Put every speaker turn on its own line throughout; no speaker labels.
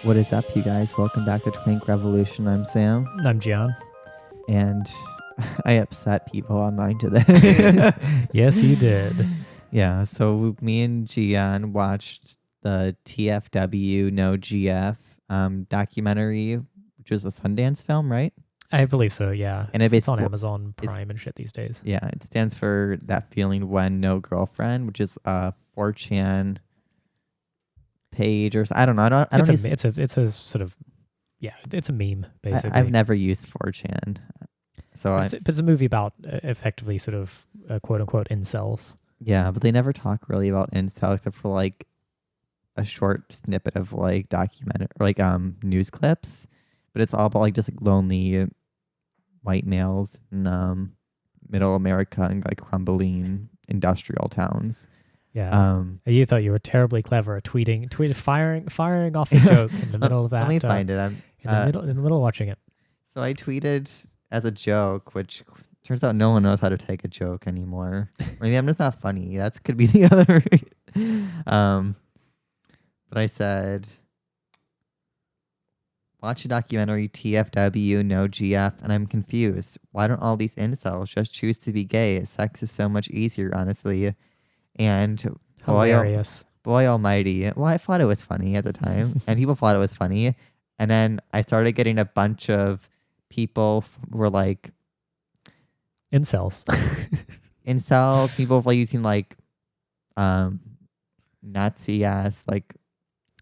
What is up, you guys? Welcome back to Twink Revolution. I'm Sam,
And I'm Gian.
and I upset people online today.
Yes, you did.
Yeah, so me and Gian watched the TFW No GF documentary, which was a Sundance film, right?
I believe so, yeah.
And it
It's on
basically-
Amazon Prime and shit these days.
Yeah, it stands for that feeling when no girlfriend, which is a 4chan page or I don't know. I don't use,
It's a sort of, yeah, it's a meme, basically.
I've never used 4chan. So
It's a movie about effectively sort of quote unquote incels.
yeah, but they never talk really about incel except for like a short snippet of like documentary or like news clips. But it's all about like just like lonely white males in middle America and like crumbling industrial towns.
Yeah. You thought you were terribly clever at firing off a joke in the middle of that.
Let me find it.
In the middle of watching it.
So I tweeted as a joke, which turns out no one knows how to take a joke anymore. Maybe I'm just not funny. That could be the other. But I said, watch a documentary TFW No GF, and I'm confused. Why don't all these incels just choose to be gay? Sex is so much easier, honestly. And
Hilarious.
boy almighty. Well, I thought it was funny at the time, and people thought it was funny. And then I started getting a bunch of people who were like
Incels.
incels, people like using like Nazi ass like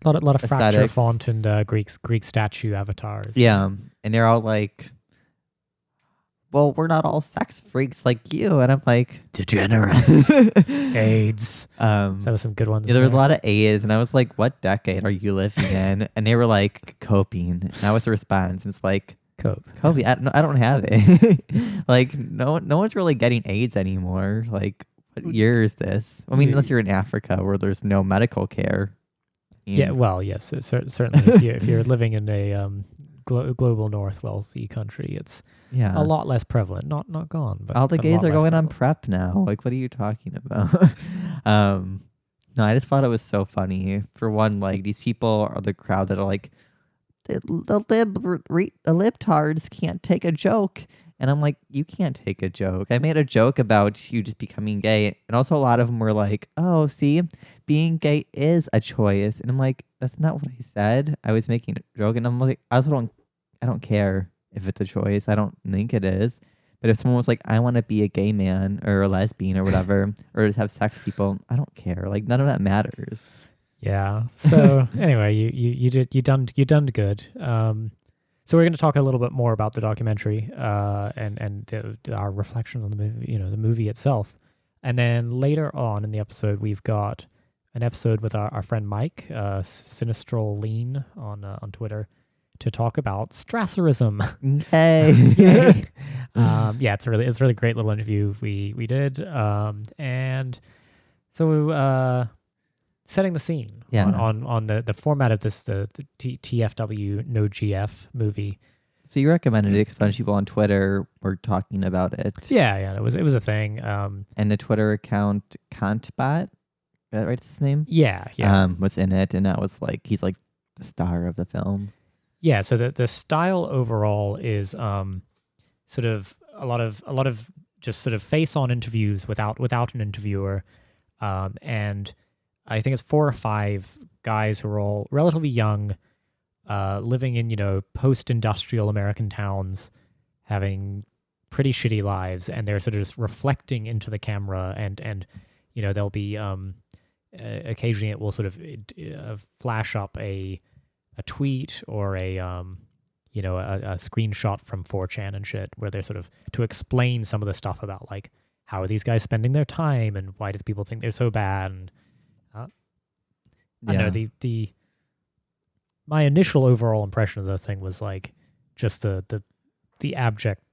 A lot of fracture
aesthetics.
font and Greek statue avatars.
yeah, and they're all like, well, we're not all sex freaks like you, and I'm like
Degenerates. AIDS. So there was some good ones.
Yeah, there was a lot of AIDS, and I was like, what decade are you living in? And they were like, coping. And that was the response. It's like, coping? I don't have it. Like, no one's really getting AIDS anymore. Like, what year is this? I mean, unless you're in Africa where there's no medical care.
Yeah, well, yes, certainly. If you're living in a global north wealthy country, it's a lot less prevalent. Not gone, but
all the
but a
gays
lot
are
less
going on
prevalent.
PrEP now. Like, what are you talking about? No, I just thought it was so funny. For one, like, these people are the crowd that are like, the libtards can't take a joke. And I'm like, you can't take a joke. I made a joke about you just becoming gay. And also a lot of them were like, oh, see, being gay is a choice. And I'm like, that's not what I said. I was making a joke. And I'm like, I don't care if it's a choice. I don't think it is. But if someone was like, I want to be a gay man or a lesbian or whatever, or just have sex with people, I don't care. Like, none of that matters.
Yeah. So anyway, you done good. So we're going to talk a little bit more about the documentary and our reflections on the movie, the movie itself. And then later on in the episode, we've got an episode with our friend Mike, Sinistral Lean on Twitter, to talk about Strasserism.
Yay.
Yay. Yeah, it's a really great little interview we did. And so setting the scene on the format of this the TFW No GF movie.
So you recommended it because a bunch of people on Twitter were talking about it.
Yeah, it was a thing.
And the Twitter account Kantbot, is that right? His name?
Yeah.
Was in it, and that was like he's like the star of the film.
Yeah. So the style overall is sort of a lot of just sort of face on interviews without an interviewer, and I think it's 4 or 5 guys who are all relatively young, living in, post-industrial American towns, having pretty shitty lives, and they're sort of just reflecting into the camera, and they'll be occasionally it will sort of flash up a tweet or a screenshot from 4chan and shit, where they're sort of to explain some of the stuff about like how are these guys spending their time and why does people think they're so bad. And I know my initial overall impression of the thing was like just the abject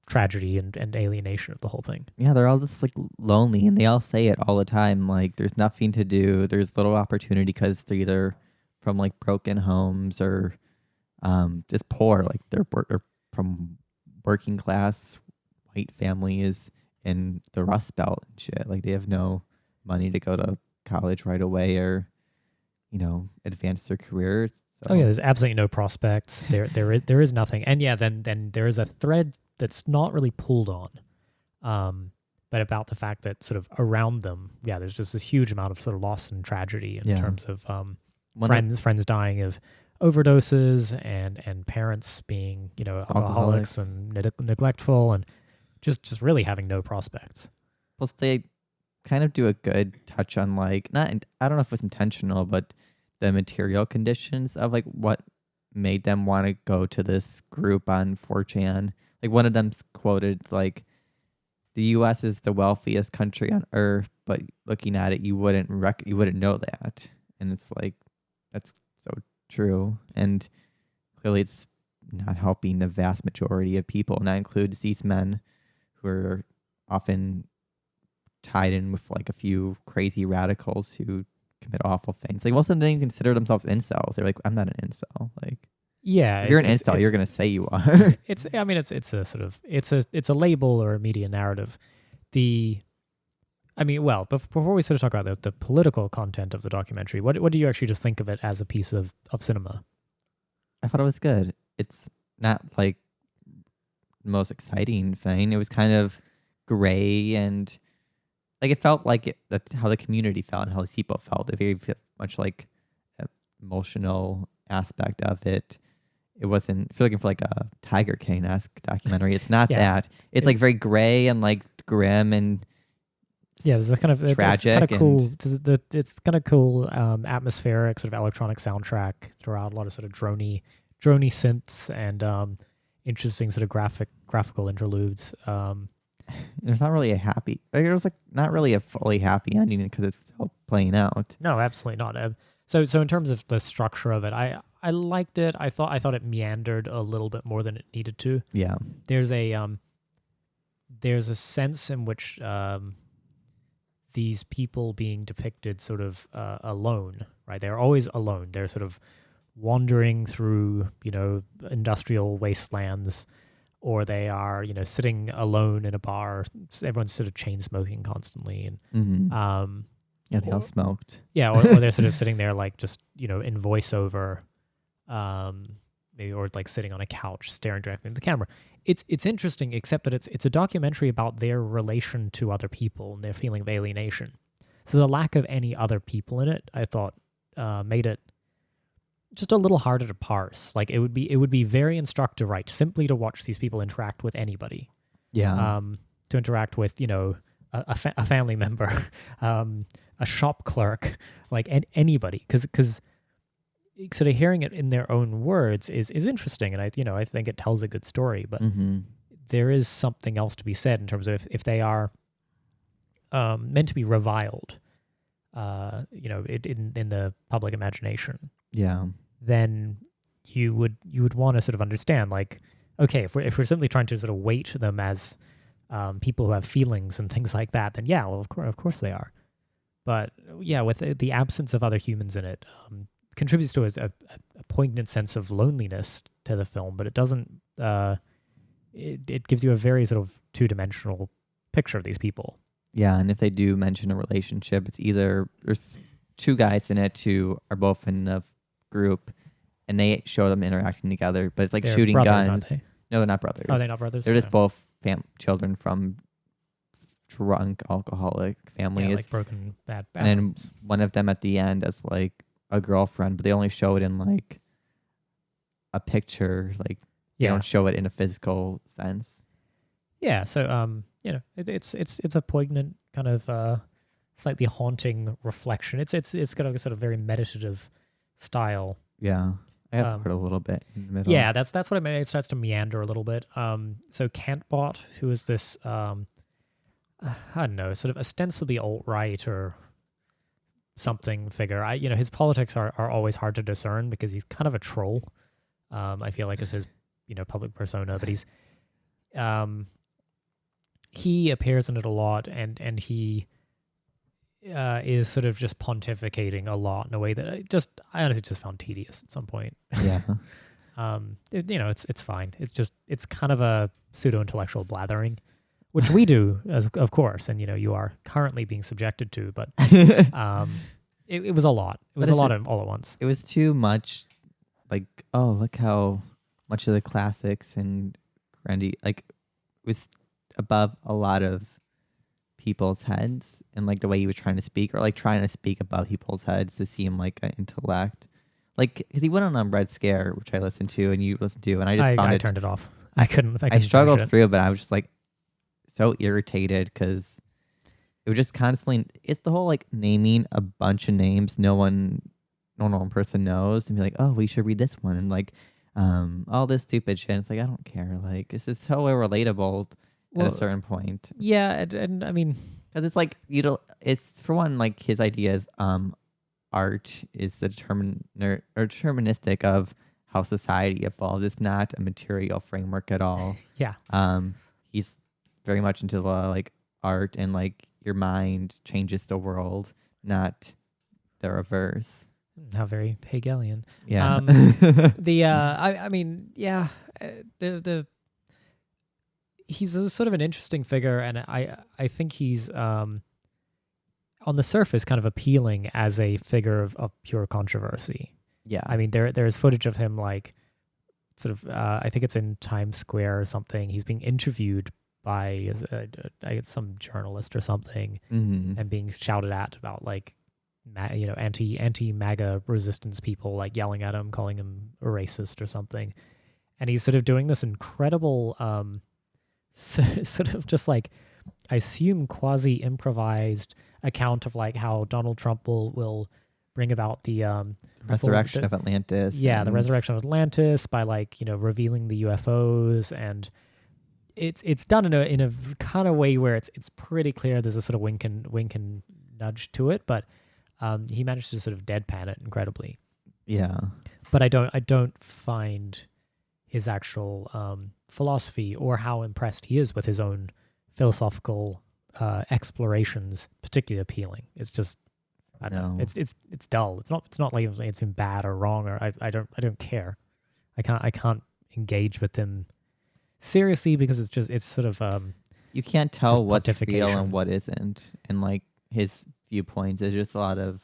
tragedy and alienation of the whole thing.
Yeah, they're all just like lonely, and they all say it all the time. Like, there's nothing to do. There's little opportunity because they're either from like broken homes or just poor. Like they're from working class white families in the Rust Belt and shit. Like they have no money to go to college right away or advance their career.
Oh yeah, there's absolutely no prospects. There is nothing. And yeah, then there is a thread that's not really pulled on, but about the fact that sort of around them, yeah, there's just this huge amount of sort of loss and tragedy in terms of friends dying of overdoses and parents being alcoholics and neglectful and just really having no prospects.
Plus, they kind of do a good touch on I don't know if it's intentional, but the material conditions of what made them want to go to this group on 4chan. Like one of them's quoted the U.S. is the wealthiest country on earth, but looking at it, you wouldn't know that, and it's that's so true, and clearly it's not helping the vast majority of people, and that includes these men who are often tied in with a few crazy radicals who commit awful things. Most of them didn't even consider themselves incels. They're like, I'm not an incel.
Yeah,
if you're an incel, you're gonna say you are.
It's a sort of it's a label or a media narrative. Before we sort of talk about the political content of the documentary, what do you actually just think of it as a piece of cinema?
I thought it was good. It's not the most exciting thing. It was kind of gray and it felt that's how the community felt and how these people felt. It very much emotional aspect of it. It wasn't, if you're looking for a Tiger King-esque documentary, it's not that. It's very gray and grim and
there's a kind of
tragic.
It's kind of cool atmospheric sort of electronic soundtrack throughout, a lot of sort of drony synths and interesting sort of graphical interludes.
There's not really a happy. It was not really a fully happy ending because it's still playing out.
No, absolutely not. So in terms of the structure of it, I liked it. I thought it meandered a little bit more than it needed to.
Yeah.
There's a sense in which these people being depicted sort of alone, right? They're always alone. They're sort of wandering through, industrial wastelands, or they are, sitting alone in a bar. Everyone's sort of chain smoking constantly, and
they all smoked.
Yeah, or they're sort of sitting there just in voiceover, maybe, or sitting on a couch staring directly at the camera. It's interesting, except that it's a documentary about their relation to other people and their feeling of alienation. So the lack of any other people in it, I thought, made it just a little harder to parse. It would be very instructive, right? Simply to watch these people interact with anybody.
Yeah.
To interact with, a family member, a shop clerk, anybody, because sort of hearing it in their own words is interesting, and I think it tells a good story. But there is something else to be said in terms of if they are meant to be reviled, in the public imagination.
Yeah.
Then you would want to sort of understand, okay, if we're simply trying to sort of weight them as people who have feelings and things like that, then yeah, well, of course they are. But yeah, with the absence of other humans in it, contributes to a poignant sense of loneliness to the film, but it doesn't. It gives you a very sort of two-dimensional picture of these people.
Yeah, and if they do mention a relationship, it's either there's two guys in it who are both in the group, and they show them interacting together, but it's
They're
shooting
brothers,
guns.
aren't they?
No, they're not brothers.
Oh, they're not brothers?
They're just both children from drunk alcoholic families.
Yeah, broken bad
and then
homes.
one of them at the end as a girlfriend, but they only show it in a picture. They don't show it in a physical sense.
Yeah, so it's a poignant kind of slightly haunting reflection. It's got a sort of very meditative style.
Yeah, I have heard a little bit in the middle.
Yeah, that's what I mean. It starts to meander a little bit. So Cantbot, who is this, I don't know, sort of ostensibly alt-right or something figure. His politics are always hard to discern because he's kind of a troll. I feel like it's his, public persona, but he appears in it a lot, and he is sort of just pontificating a lot in a way that I honestly just found tedious at some point.
Yeah.
It's fine. It's kind of a pseudo-intellectual blathering, which we do, of course, and you are currently being subjected to. But it was a lot. It was a lot all at once.
It was too much like, oh, look how much of the classics and Randy like was above a lot of people's heads, and like the way he was trying to speak, or like trying to speak above people's heads to seem like an intellect. Like, because he went on Red Scare, which I listened to and you listened to, and I just found
I
it.
turned it off. I couldn't.
I struggled through, but I was just like so irritated because it was just constantly. It's the whole like naming a bunch of names no normal person knows, and be like, oh, we should read this one, and like all this stupid shit. It's like, I don't care. Like, this is so relatable at a certain point.
Yeah, and I mean,
because it's like, you know, it's for one, like his ideas. Art is the deterministic of how society evolves. It's not a material framework at all.
Yeah.
He's very much into the like art, and like your mind changes the world, not the reverse.
How very Hegelian.
Yeah.
I mean, yeah, the he's a sort of an interesting figure, and I think he's on the surface kind of appealing as a figure of pure controversy.
Yeah.
I mean, there's footage of him like sort of I think it's in Times Square or something. He's being interviewed by some journalist or something, and being shouted at about like anti MAGA resistance people, like yelling at him, calling him a racist or something. And he's sort of doing this incredible sort of just like, I assume, quasi improvised account of like how Donald Trump will bring about the
resurrection of Atlantis.
Yeah, the resurrection of Atlantis by like, revealing the UFOs, and it's done in a kind of way where it's pretty clear there's a sort of wink and nudge to it, but he managed to sort of deadpan it incredibly.
Yeah.
But I don't find his actual philosophy or how impressed he is with his own philosophical explorations particularly appealing. It's just, I don't know. It's dull. It's not like it's bad or wrong, or I don't care. I can't engage with him seriously because it's sort of
you can't tell what's real and what isn't, and like his viewpoints is just a lot of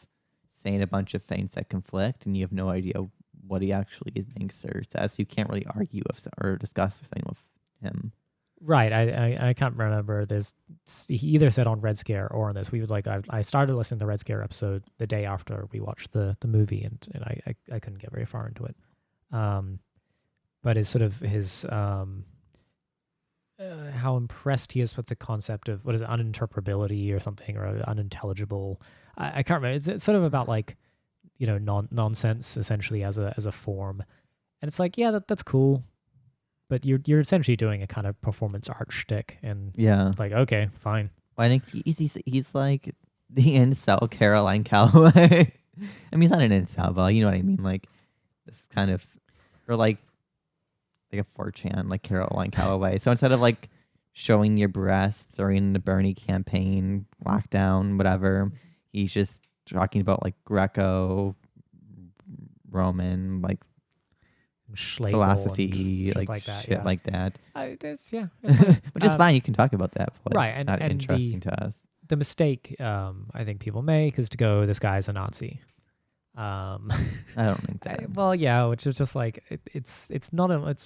saying a bunch of things that conflict, and you have no idea what he actually thinks or says. You can't really argue or discuss something with him. Right.
I can't remember. He either said on Red Scare or on this. We would like I started listening to the Red Scare episode the day after we watched the movie, and I couldn't get very far into it. But it's sort of his how impressed he is with the concept of what is it, uninterpretability or something, or unintelligible. I can't remember. It's sort of about like, nonsense essentially as a form, and it's like, yeah, that's cool, but you're essentially doing a kind of performance art shtick, and
yeah,
like, okay, fine.
I think he's like the incel Caroline Calloway. I mean, he's not an incel, but you know what I mean, like this kind of, or like a 4chan, like Caroline Calloway. So instead of like showing your breasts during the Bernie campaign, lockdown, whatever, he's just talking about like Greco-Roman, like
Schlegel
philosophy,
like
shit like that.
Which
is fine. You can talk about that, but
right?
it's not interesting to us.
The mistake I think people make is to go, this guy's a Nazi.
I don't think that.
Well, yeah, which is just like it's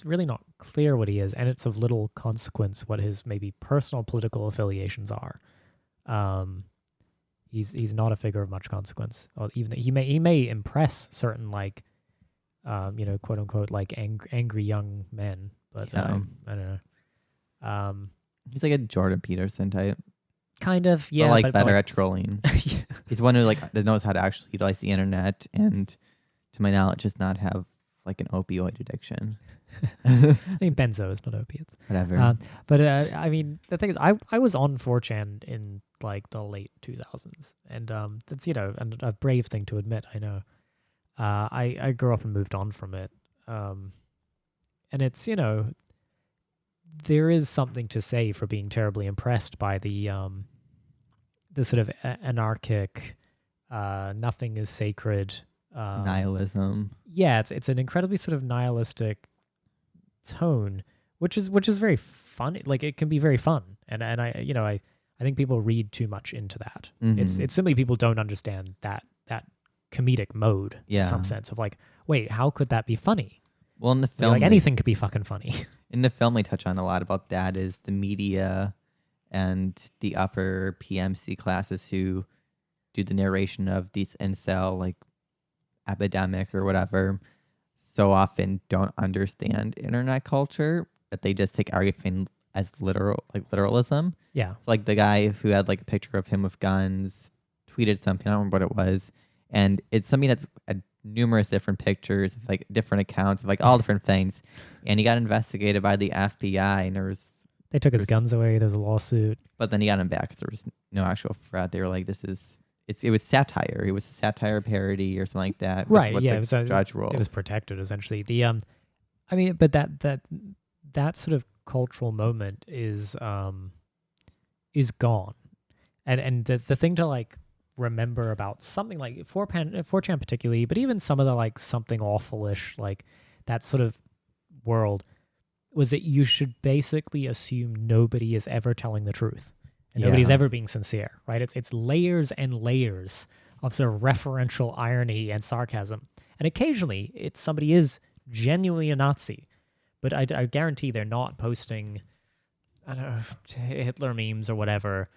really not clear what he is, and it's of little consequence what his maybe personal political affiliations are. He's not a figure of much consequence. Or even he may impress certain like quote unquote like angry young men, but I don't know.
He's like a Jordan Peterson type.
Kind of, yeah.
But better at trolling. Yeah. He's one who that knows how to actually utilize the internet, and to my knowledge, does not have like an opioid addiction.
I mean, benzos, not opiates.
Whatever.
But I mean, the thing is, I was on 4chan in like the late 2000s, and that's a brave thing to admit. I know. I grew up and moved on from it, and it's there is something to say for being terribly impressed by the sort of anarchic, nothing is sacred
nihilism.
Yeah, it's an incredibly sort of nihilistic tone, which is very funny. Like, it can be very fun, and I think people read too much into that. Mm-hmm. It's simply people don't understand that comedic mode in some sense of like, wait, how could that be funny?
Well, in the film,
like anything could be fucking funny.
In the film, they touch on a lot about that is the media and the upper PMC classes who do the narration of these incel like epidemic or whatever so often don't understand internet culture that they just take everything as literalism.
Yeah.
So like the guy who had like a picture of him with guns tweeted something, I don't remember what it was, and it's something that's numerous different pictures of like different accounts of like all different things, and he got investigated by the FBI, and
they took his guns away. There's a lawsuit,
but then he got him back because there was no actual threat. They were like, it was satire. It was a satire parody or something like that.
Right? Yeah,
it was a judge ruled.
It was protected essentially. I mean, but that sort of cultural moment is gone, and the thing to like remember about something like 4chan particularly, but even some of the like something awfulish like that sort of world was that you should basically assume nobody is ever telling the truth and nobody's ever being sincere, right? It's layers and layers of sort of referential irony and sarcasm, and occasionally somebody is genuinely a Nazi, but I guarantee they're not posting, I don't know, Hitler memes or whatever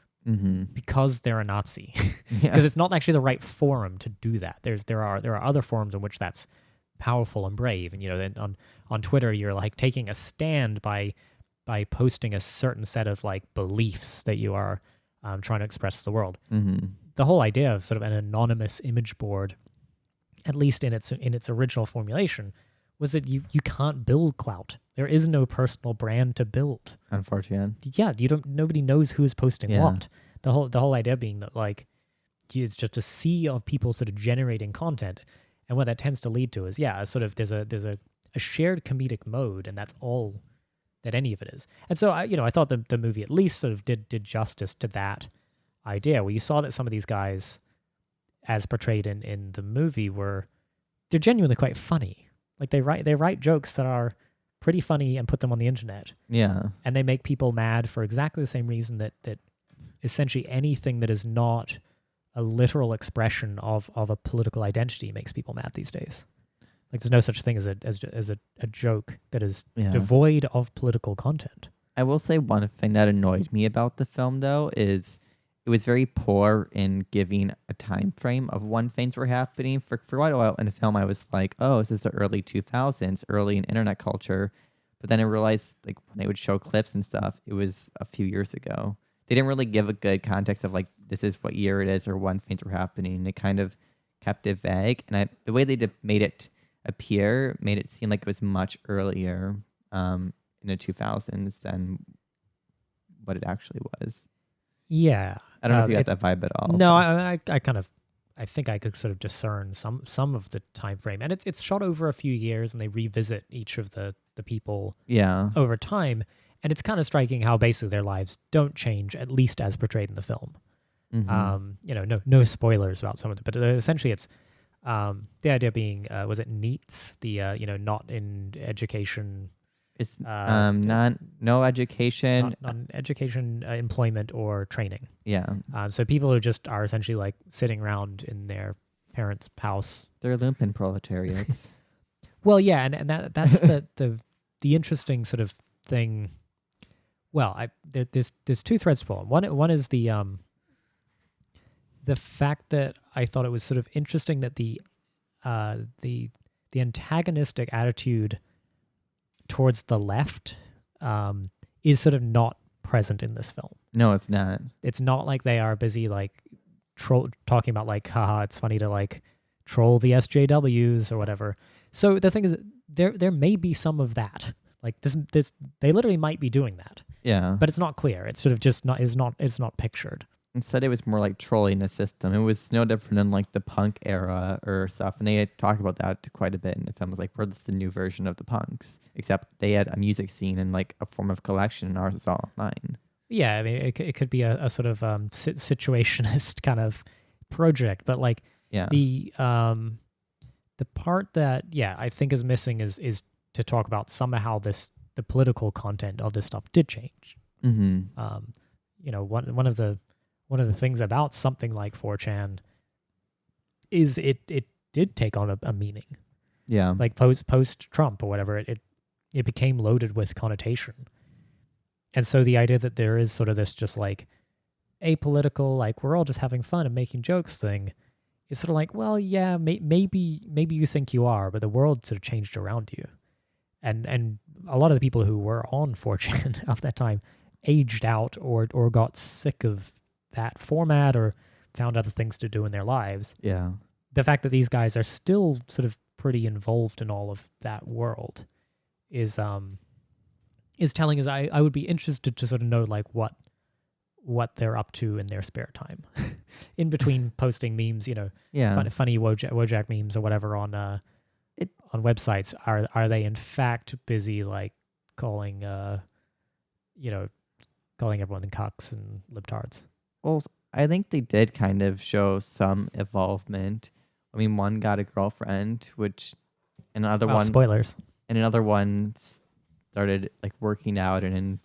because they're a Nazi. Because it's not actually the right forum to do that. There are other forums in which that's powerful and brave. And then on Twitter, you're like taking a stand by posting a certain set of like beliefs that you are trying to express to the world. The whole idea of sort of an anonymous image board, at least in its original formulation, was that you can't build clout. There is no personal brand to build.
Unfortunately.
Yeah, nobody knows who is posting what. The whole idea being that like it's just a sea of people sort of generating content, and what that tends to lead to is sort of there's a shared comedic mode, and that's all that any of it is. And so I thought the movie at least sort of did justice to that idea, where you saw that some of these guys, as portrayed in the movie, they're genuinely quite funny. Like they write jokes that are pretty funny and put them on the internet.
Yeah.
And they make people mad for exactly the same reason that essentially anything that is not a literal expression of a political identity makes people mad these days. Like there's no such thing as a joke that is devoid of political content.
I will say one thing that annoyed me about the film though is it was very poor in giving a time frame of when things were happening. For quite a while in the film, I was like, oh, this is the early 2000s, early in internet culture. But then I realized, like, when they would show clips and stuff, it was a few years ago. They didn't really give a good context of, like, this is what year it is or when things were happening. They kind of kept it vague. And the way they made it appear made it seem like it was much earlier in the 2000s than what it actually was.
Yeah.
I don't know if you got that vibe at all.
No, I think I could sort of discern some of the time frame, and it's shot over a few years, and they revisit each of the people over time, and it's kind of striking how basically their lives don't change, at least as portrayed in the film. No spoilers about some of it, but essentially it's the idea being was it NEETs, the not in education.
It's no education,
not education, employment, or training.
Yeah.
So people who just are essentially like sitting around in their parents' house.
They're lumpen proletariats.
Well, yeah, and that's the interesting sort of thing. Well, there's two threads to pull on. One is the fact that I thought it was sort of interesting that the antagonistic attitude towards the left is sort of not present in this film.
No, it's not.
It's not like they are busy like talking about like, haha, it's funny to like troll the SJWs or whatever. So the thing is, there may be some of that. Like this they literally might be doing that.
Yeah.
But it's not clear. It's sort of just it's not pictured.
Instead, it was more like trolling the system. It was no different than like the punk era or stuff. And they had talked about that quite a bit in the film. It was like, we're just the new version of the punks. Except they had a music scene and like a form of collection, and ours is all online.
Yeah, I mean, it could be a sort of situationist kind of project. But like the part that, I think is missing is to talk about somehow the political content of this stuff did change.
Mm-hmm.
One of the things about something like 4chan it did take on a meaning.
Yeah.
Like post Trump or whatever, it became loaded with connotation. And so the idea that there is sort of this just like apolitical, like we're all just having fun and making jokes thing is sort of like, well, yeah, maybe you think you are, but the world sort of changed around you. And a lot of the people who were on 4chan at that time aged out or got sick of that format or found other things to do in their lives.
Yeah.
The fact that these guys are still sort of pretty involved in all of that world is telling us. I would be interested to sort of know like what they're up to in their spare time in between posting memes,
Yeah.
funny Wojak memes or whatever on websites. Are they in fact busy like calling calling everyone cucks and libtards?
Well, I think they did kind of show some involvement. I mean, one got a girlfriend, another
Spoilers.
and another one started like working out and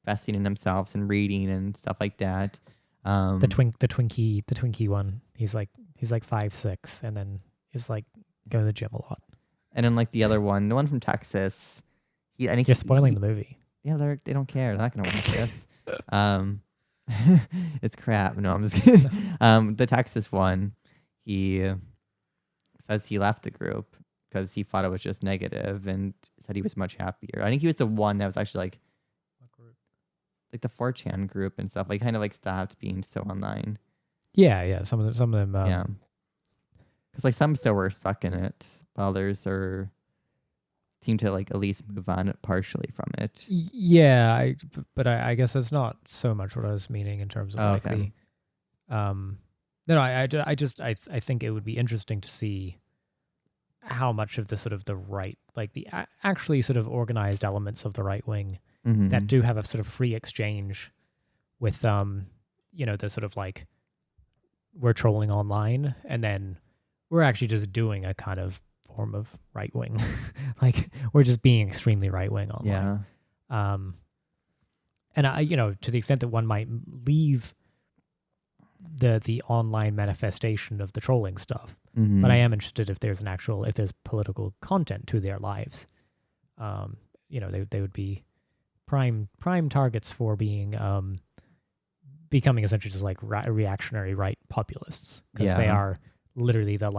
investing in themselves and reading and stuff like that.
The Twinkie one. He's like 5'6", and then is like go to the gym a lot.
And then like the one from Texas. I think
You're spoiling the movie.
Yeah, they don't care. They're not gonna watch this. It's crap. No, I'm just kidding. The Texas one, he says he left the group because he thought it was just negative and said he was much happier. I think he was the one that was actually like,
What group?
like the 4chan group and stuff. Like kind of like stopped being so online.
Yeah. Some of them.
Yeah, because like some still were stuck in it, while others seem to like at least move on partially from it.
Yeah, but I guess that's not so much what I was meaning in terms of like
okay.
no, I think it would be interesting to see how much of the sort of the right, like the actually sort of organized elements of the right wing
Mm-hmm.
that do have a sort of free exchange with the sort of like we're trolling online and then we're actually just doing a kind of form of right wing. Like we're just being extremely right wing online.
Yeah.
And to the extent that one might leave the online manifestation of the trolling stuff,
Mm-hmm.
but I am interested if there's political content to their lives. They would be prime targets for being becoming essentially just like reactionary right populists, because they are literally the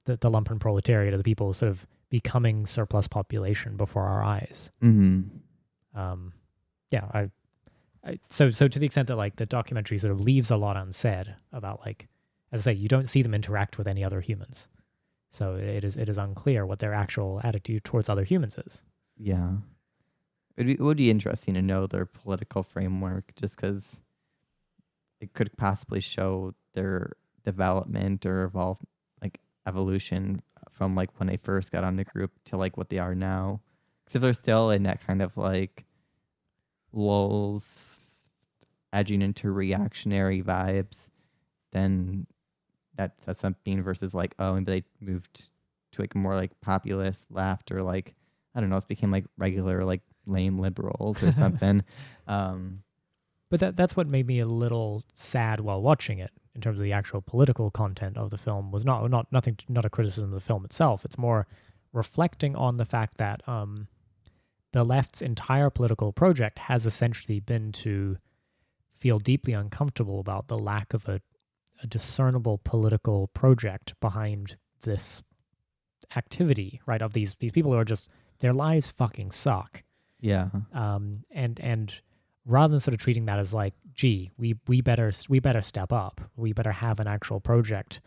lumpen proletariat of the people sort of becoming surplus population before our eyes.
Mm-hmm.
So to the extent that like the documentary sort of leaves a lot unsaid about, like, as I say, you don't see them interact with any other humans, so it is unclear what their actual attitude towards other humans is.
Yeah. It would be interesting to know their political framework, just because it could possibly show their development or evolution from like when they first got on the group to like what they are now. Because if they're still in that kind of like lulls, edging into reactionary vibes, then that's something versus like, oh, maybe they moved to like more like populist left, or like, I don't know, it became like regular like lame liberals or something.
But that's what made me a little sad while watching it, in terms of the actual political content of the film. Was not a criticism of the film itself. It's more reflecting on the fact that the left's entire political project has essentially been to feel deeply uncomfortable about the lack of a discernible political project behind this activity, right? Of these people who are just, their lives fucking suck.
Yeah.
And rather than sort of treating that as like, gee, we better step up. We better have an actual project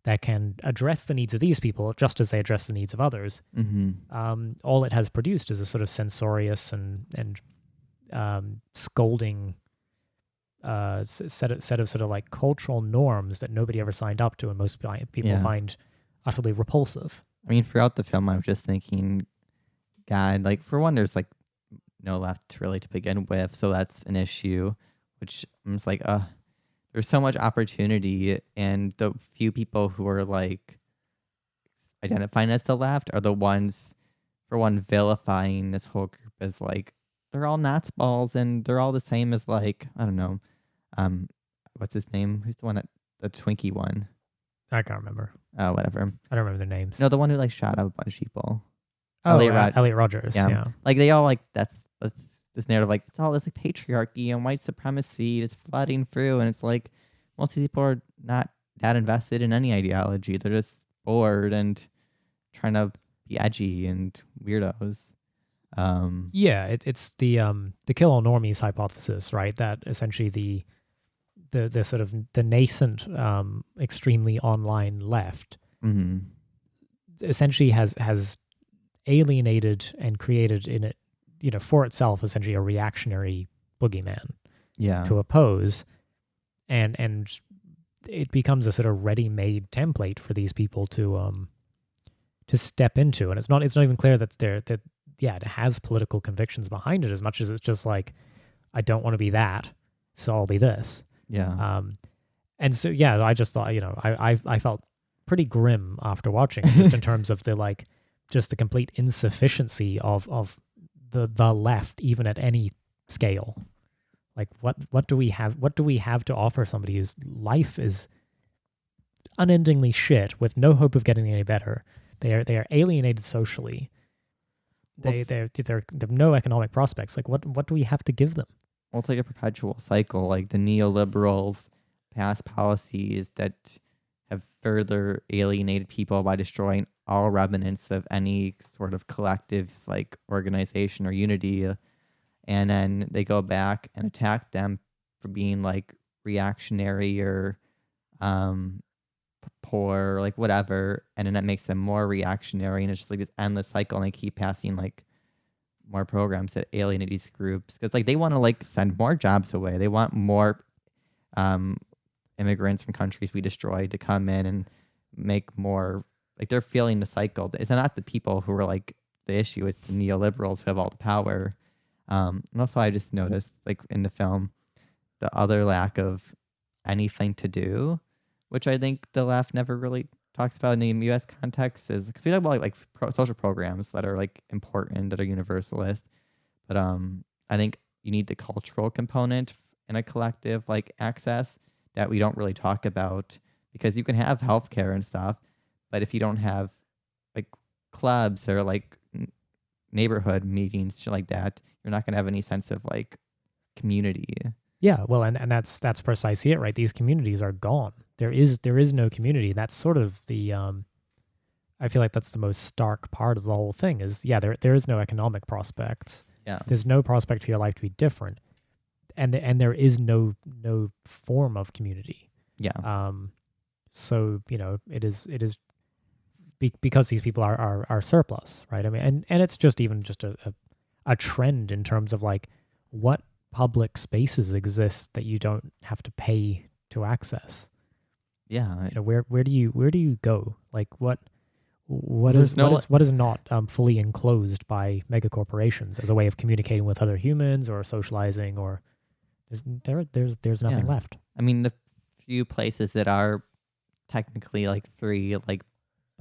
that can address the needs of these people just as they address the needs of others.
Mm-hmm.
All it has produced is a sort of censorious and scolding set of sort of like cultural norms that nobody ever signed up to, and most people find utterly repulsive.
I mean, throughout the film, I was just thinking, God, like, for one, there's like no left really to begin with, so that's an issue, which I'm just like, there's so much opportunity, and the few people who are like identifying as the left are the ones, for one, vilifying this whole group as like, they're all nuts balls and they're all the same as like, I don't know, what's his name? Who's the one the Twinkie one?
I can't remember.
Whatever.
I don't remember their names.
No, the one who like shot up a bunch of people.
Oh, Elliot Rogers.
Yeah.
Yeah.
Like they all like that's this narrative like it's all this like patriarchy and white supremacy. It's flooding through, and it's like most of these people are not that invested in any ideology. They're just bored and trying to be edgy and weirdos.
Yeah, it's the kill all normies hypothesis, right? That essentially the sort of the nascent extremely online left
Mm-hmm.
essentially has alienated and created in it, for itself essentially a reactionary boogeyman
Yeah.
to oppose, and it becomes a sort of ready-made template for these people to step into, and it's not even clear that it has political convictions behind it as much as it's just like, I don't want to be that, so I'll be this.
Yeah.
And so I just thought, I felt pretty grim after watching it, just in terms of just the complete insufficiency of the left, even at any scale. Like what do we have to offer somebody whose life is unendingly shit with no hope of getting any better? They are alienated socially. They have no economic prospects. Like what do we have to give them?
Well, it's like a perpetual cycle. Like the neoliberals pass policies that have further alienated people by destroying all remnants of any sort of collective like organization or unity. And then they go back and attack them for being like reactionary or poor or like whatever. And then that makes them more reactionary. And it's just like this endless cycle. And they keep passing like more programs that alienate these groups because like they want to like send more jobs away. They want more immigrants from countries we destroyed to come in and make more. Like they're feeling the cycle. It's not the people who are like the issue. It's the neoliberals who have all the power. And also I just noticed like in the film the other lack of anything to do, which I think the left never really talks about in the U.S. context, is because we talk about like social programs that are like important, that are universalist, but I think you need the cultural component in a collective like access that we don't really talk about, because you can have healthcare and stuff, but if you don't have like clubs or like neighborhood meetings, shit like that, you're not gonna have any sense of like community.
Yeah, well, and that's precisely it, right? These communities are gone. There is no community. That's sort of the I feel like that's the most stark part of the whole thing is, there is no economic prospects.
Yeah.
There's no prospect for your life to be different. And there is no form of community.
Yeah.
So, it is because these people are surplus, right? I mean, and it's just even just a trend in terms of like what public spaces exist that you don't have to pay to access.
Yeah.
Where do you go? Like what is not fully enclosed by mega corporations as a way of communicating with other humans or socializing, or there's nothing left.
I mean, the few places that are technically like free, like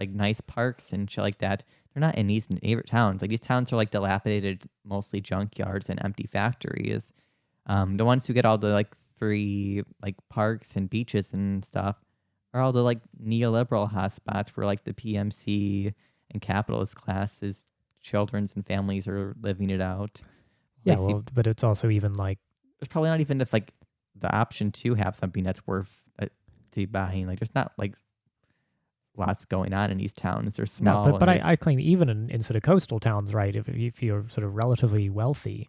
nice parks and shit like that, they're not in these neighbor towns. Like these towns are like dilapidated, mostly junkyards and empty factories. The ones who get all the like free like parks and beaches and stuff are all the like neoliberal hotspots where like the PMC and capitalist classes, children's and families are living it out.
Yeah, well, but it's also even like
there's probably not even like the option to have something that's worth to be buying. Like there's not like lots going on in these towns. They're small.
No, but I claim even in sort of coastal towns, right? If you're sort of relatively wealthy,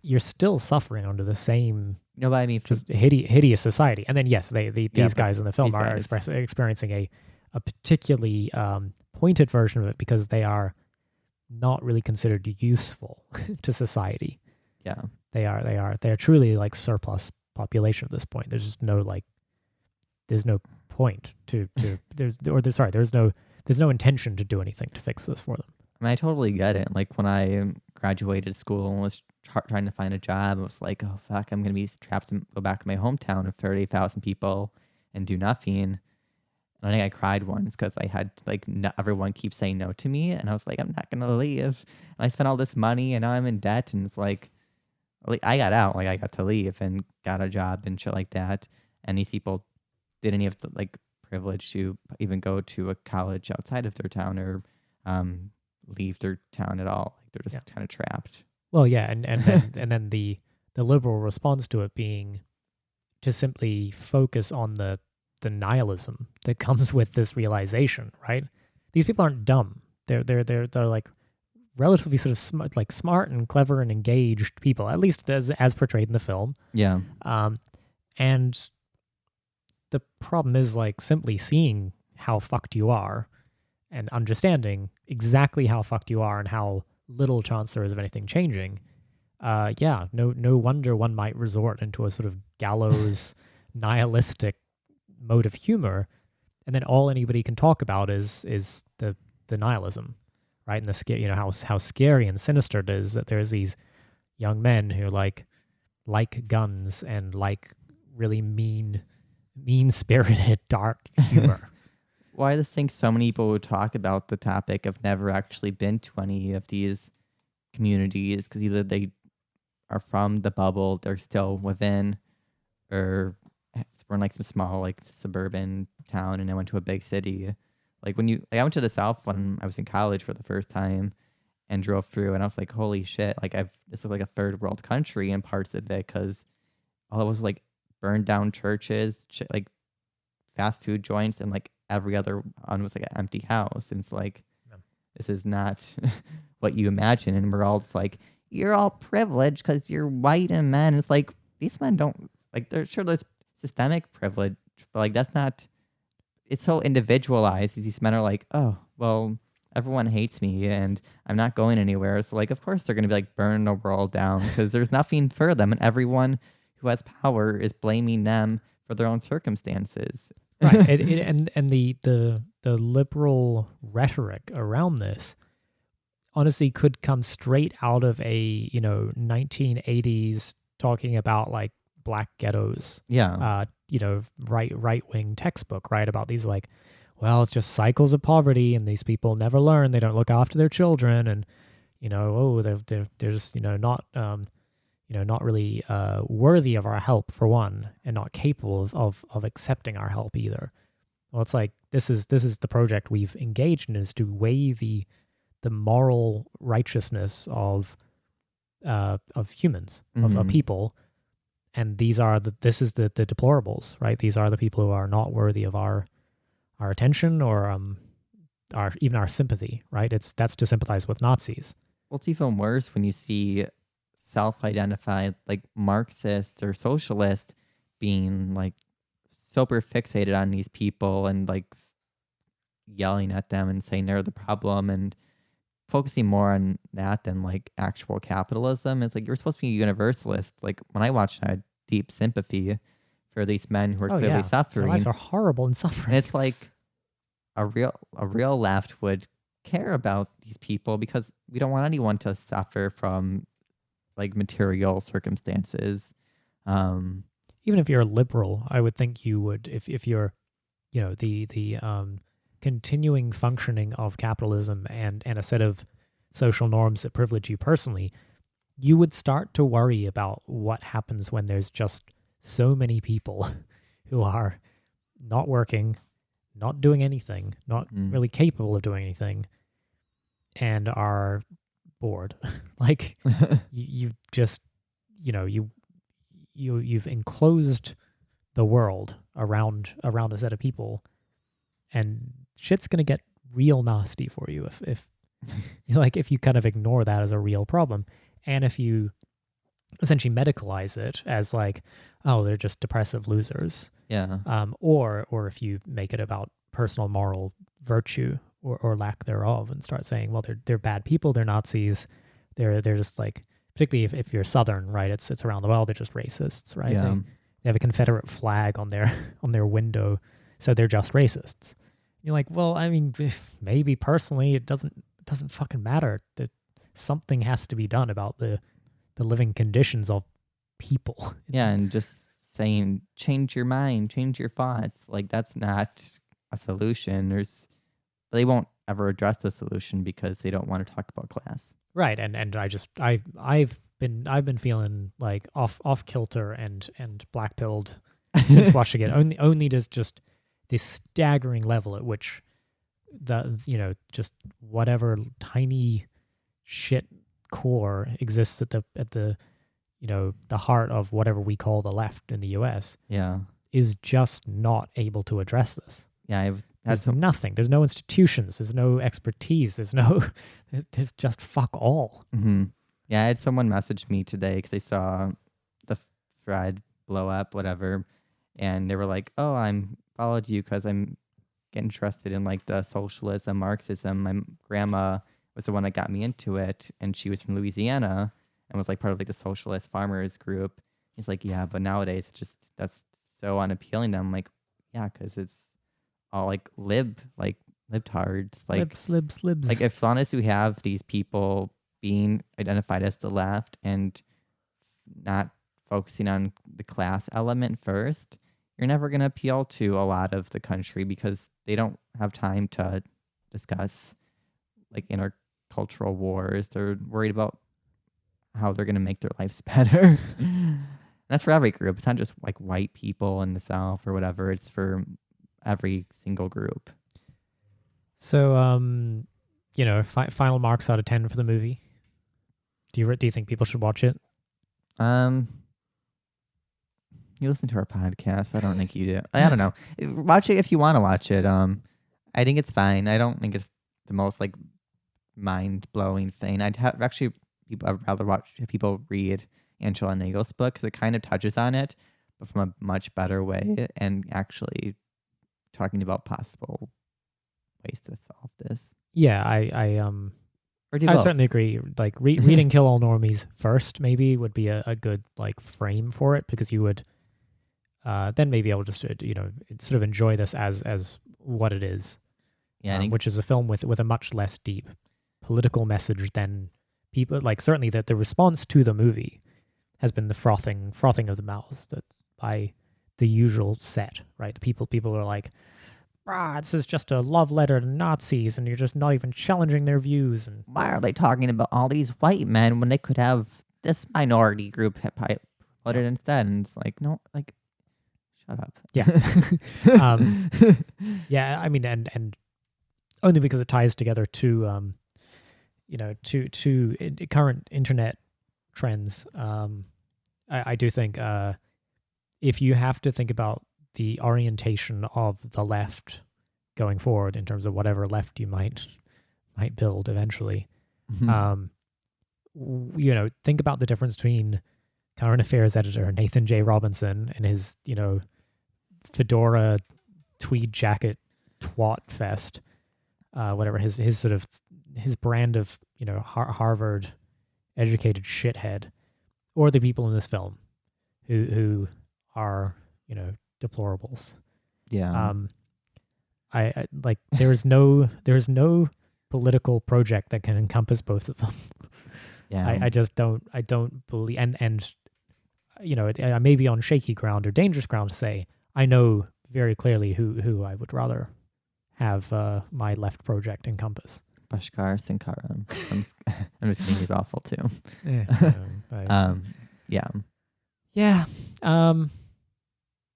you're still suffering under the same.
No, but I mean,
just hideous society. And then yes, these guys in the film are experiencing a particularly pointed version of it because they are not really considered useful to society.
Yeah,
they are truly like surplus population at this point. There's just no there's no point there's no intention to do anything to fix this for them.
I mean, I totally get it. Like when I graduated school and was trying to find a job, I was like, oh fuck, I'm gonna be trapped and go back to my hometown of 30,000 people and do nothing. And I think I cried once because I had like everyone keeps saying no to me, and I was like, I'm not gonna leave. And I spent all this money, and now I'm in debt, and it's like I got out, like I got to leave and got a job and shit like that. And these people didn't have to like privilege to even go to a college outside of their town or leave their town at all. Like they're just kind of trapped.
Well, yeah, and then the liberal response to it being to simply focus on the nihilism that comes with this realization, right? These people aren't dumb. They're like relatively sort of smart and clever and engaged people, at least as portrayed in the film.
Yeah.
And the problem is like simply seeing how fucked you are and understanding exactly how fucked you are and how little chance there is of anything changing. No wonder one might resort into a sort of gallows nihilistic mode of humor, and then all anybody can talk about is the nihilism, right? And how scary and sinister it is that there's these young men who like guns and like really mean-spirited dark humor.
Why I just think so many people would talk about the topic have never actually been to any of these communities because either they are from the bubble, they're still within, or we're in like some small like suburban town and I went to a big city. Like I went to the South when I was in college for the first time and drove through and I was like, holy shit, like this looks like a third world country in parts of it because all it was like burned down churches, like fast food joints, and like every other one was like an empty house. And it's like, this is not what you imagine. And we're all just like, you're all privileged because you're white and men. It's like, these men don't, like, there's systemic privilege, but like, that's not, it's so individualized. These men are like, oh, well, everyone hates me and I'm not going anywhere. So like, of course they're going to be like, burn the world down because there's nothing for them. And everyone who has power is blaming them for their own circumstances.
Right. And the liberal rhetoric around this honestly could come straight out of a 1980s talking about like black ghettos.
Yeah.
Right wing textbook, right? About these like, well, it's just cycles of poverty and these people never learn. They don't look after their children, and they're just not really worthy of our help for one, and not capable of accepting our help either. Well, it's like this is the project we've engaged in, is to weigh the moral righteousness of humans, of people, and this is the deplorables, right? These are the people who are not worthy of our attention or even our sympathy, right? That's to sympathize with Nazis.
Well, it's even worse when you see self-identified like Marxist or socialist being like super fixated on these people and like yelling at them and saying they're the problem and focusing more on that than like actual capitalism. It's like, you're supposed to be a universalist. Like when I watched, I had deep sympathy for these men who are clearly suffering.
Their lives are horrible and suffering.
And it's like a real left would care about these people because we don't want anyone to suffer from like material circumstances.
Even if you're a liberal, I would think you would, if you're, the continuing functioning of capitalism and a set of social norms that privilege you personally, you would start to worry about what happens when there's just so many people who are not working, not doing anything, not really capable of doing anything, and are bored. Like you've enclosed the world around a set of people, and shit's gonna get real nasty for you if if you kind of ignore that as a real problem, and if you essentially medicalize it as like, oh, they're just depressive losers.
Yeah.
Or if you make it about personal moral virtue or lack thereof and start saying, well, they're bad people, they're Nazis, they're just like, particularly if you're Southern, right? It's around the world, they're just racists, right?
Yeah.
They have a Confederate flag on their window, so they're just racists. You're like, well, I mean, maybe personally it doesn't fucking matter. That something has to be done about the living conditions of people.
Yeah, and just saying change your mind, change your thoughts, like that's not a solution. They won't ever address the solution because they don't want to talk about class.
Right, and I've been feeling like off kilter and black pilled since watching it. Only to just this staggering level at which just whatever tiny shit core exists at the the heart of whatever we call the left in the US is just not able to address this.
Yeah,
there's nothing. There's no institutions. There's no expertise. There's just fuck all.
Mm-hmm. Yeah, I had someone message me today because they saw the thread blow up, whatever, and they were like, "Oh, I'm followed you because I'm getting interested in like the socialism, Marxism. My grandma was the one that got me into it, and she was from Louisiana and was like part of like the socialist farmers group." He's like, "Yeah, but nowadays it's just that's so unappealing to them." I'm like, "Yeah, because it's all like libtards, like
libs.
Like as long as you have these people being identified as the left and not focusing on the class element first, you're never going to appeal to a lot of the country because they don't have time to discuss like intercultural wars. They're worried about how they're going to make their lives better." That's for every group. It's not just like white people in the South or whatever. It's for every single group.
So, final marks out of 10 for the movie. Do you think people should watch it?
You listen to our podcast. I don't think you do. I don't know. Watch it if you want to watch it. I think it's fine. I don't think it's the most like mind-blowing thing. I'd rather watch people read Angela Nagel's book because it kind of touches on it, but from a much better way and actually talking about possible ways to solve this.
Yeah, I certainly agree. Like reading Kill All Normies first maybe would be a good like frame for it, because you would then maybe able just to sort of enjoy this as what it is.
Yeah,
which is a film with a much less deep political message than people like. Certainly that the response to the movie has been the frothing of the mouths that by the usual set, right? People are like, this is just a love letter to Nazis, and you're just not even challenging their views. And
why are they talking about all these white men when they could have this minority group put it instead? And it's like, no, like, shut up.
Yeah. Yeah, I mean, and only because it ties together to current internet trends. I do think if you have to think about the orientation of the left going forward in terms of whatever left you might build eventually, think about the difference between current affairs editor Nathan J. Robinson and his, fedora tweed jacket twat fest, whatever his sort of his brand of, Harvard educated shithead, or the people in this film who are, deplorables.
Yeah.
I like there is no political project that can encompass both of them.
Yeah.
I just don't believe, and I may be on shaky ground or dangerous ground to say I know very clearly who I would rather have my left project encompass.
Bhaskar Sinkaram. I'm just kidding. He's awful too.
Yeah. Yeah.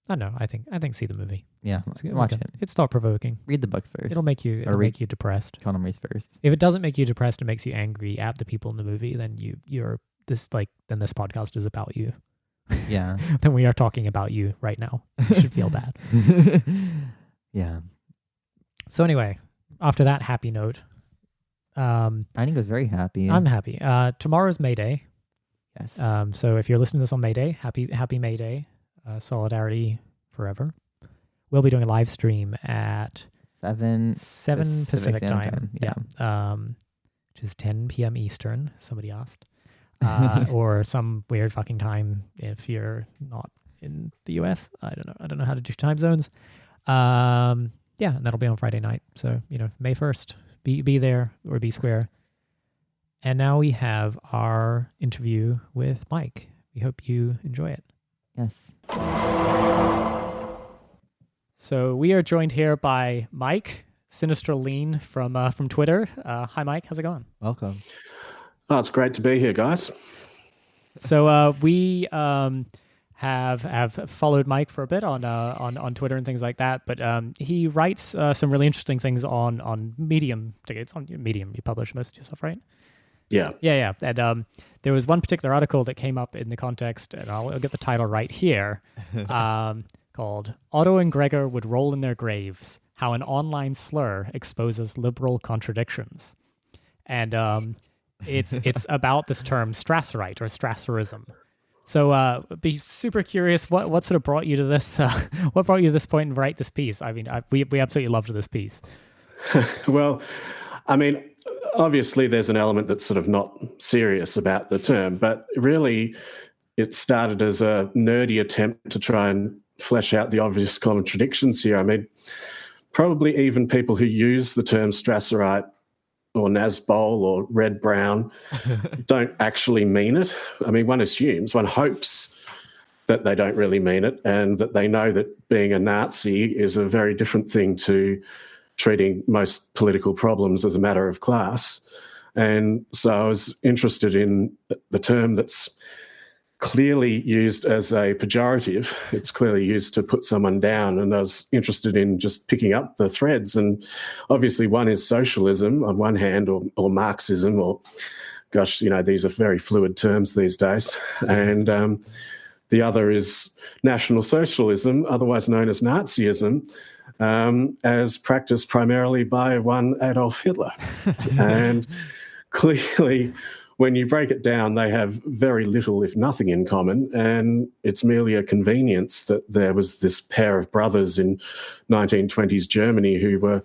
I don't know. I think see the movie.
Yeah, watch it.
It's thought provoking.
Read the book first.
It'll make you depressed.
Economies first.
If it doesn't make you depressed, it makes you angry at the people in the movie. Then then this podcast is about you.
Yeah.
Then we are talking about you right now. You should feel bad.
Yeah.
So anyway, after that happy note,
I think I was very happy.
I'm happy. Tomorrow's May Day.
Yes.
So if you're listening to this on May Day, happy May Day. Solidarity forever. We'll be doing a live stream at 7 Pacific time. Yeah. Which is 10 p.m. Eastern. Somebody asked. Or some weird fucking time if you're not in the US. I don't know how to do time zones. Yeah, and that'll be on Friday night. So, May 1st, be there or be square. And now we have our interview with Mike. We hope you enjoy it.
Yes.
So we are joined here by Mike, Sinister Lean from Twitter. Hi, Mike. How's it going?
Welcome.
Oh, it's great to be here, guys.
So we have followed Mike for a bit on Twitter and things like that. But he writes some really interesting things on Medium. It's on Medium. You publish most of your stuff, right?
Yeah.
And there was one particular article that came up in the context, and I'll get the title right here, called "Otto and Gregor Would Roll in Their Graves: How an Online Slur Exposes Liberal Contradictions." And it's about this term Strasserite or Strasserism. So be super curious. What sort of brought you to this? What brought you to this point and write this piece? I mean, we absolutely loved this piece.
Well, I mean, obviously there's an element that's sort of not serious about the term, but really it started as a nerdy attempt to try and flesh out the obvious contradictions here. I mean, probably even people who use the term Strasserite or Nazbol or red-brown don't actually mean it. I mean, one hopes that they don't really mean it and that they know that being a Nazi is a very different thing to treating most political problems as a matter of class. And so I was interested in the term that's clearly used as a pejorative. It's clearly used to put someone down, and I was interested in just picking up the threads. And obviously one is socialism on one hand, or Marxism, or gosh, these are very fluid terms these days. And the other is National Socialism, otherwise known as Nazism, as practiced primarily by one Adolf Hitler. And clearly, when you break it down, they have very little, if nothing, in common, and it's merely a convenience that there was this pair of brothers in 1920s Germany who were